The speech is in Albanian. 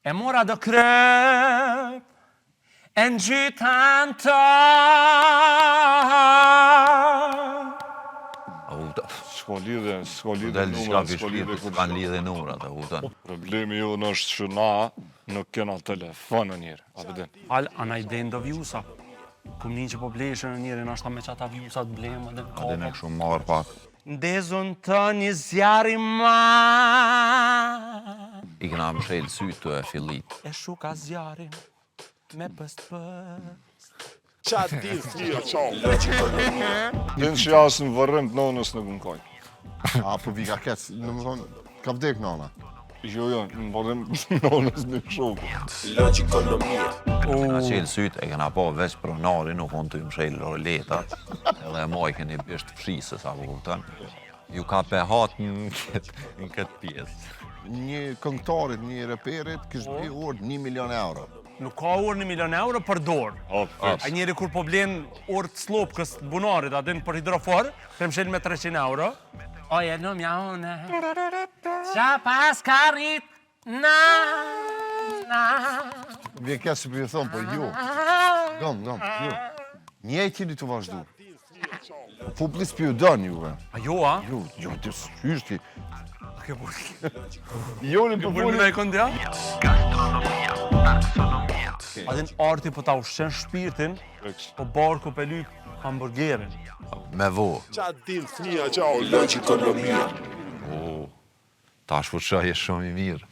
E mora do krep e në gjytan të. S'ka lidhe Del diçka numrat, s'ka lidhe vishpirë, s'kan lidhe numrat, e kupton? Problemi jonë është që na nuk kena telefon në njëri, a përdin. Hal, ana i blen do vjusa. Kum një që po bleshën në njëri, nashta me qata vjusat blemë dhe Edhe ne kështu marr pak. Ndezon të një zjari ma. I kena mshel sytë të e fillit. E shuka zjarin me pëst pëst. Qa di thia, qau. Din që jasë në vërrim të nonës në gënkoj. A, po vi ka kec, në më thonë, ka vdek nona. Jo, në vërrim të nonës në shokë. Kena qelë sytë, e kena po veç pronari, nuk unë të mshel roletat. Edhe moj keni bisht frisës, apo kupton? Ju ka pe hatë në këtë pjesë. Një këngëtarit, një reperit, kështë bëj orë 1 milion euro. Nuk ka orë 1 milion euro për dorë. A njeri kur po blen orë të slopkës të bunarit, a din për hidrofor, të mshel me 300 euro. Oje, në mja une, qa pas ka rrit, na. Vje kec që për ju thonë, po jo. Dom, jo. Njejt jeni të vazhdu. Publis për ju dënë juve. A jo, a? Jo, të shyshti. Ke burë. Jo, në Ke burë përpulli. në e këndja? A din arti po ta ushqen shpirtin, po barku pe lyp hamburgerin. Me vo. Qa di thia, qau. Tash fuqaj e shumë i mirë.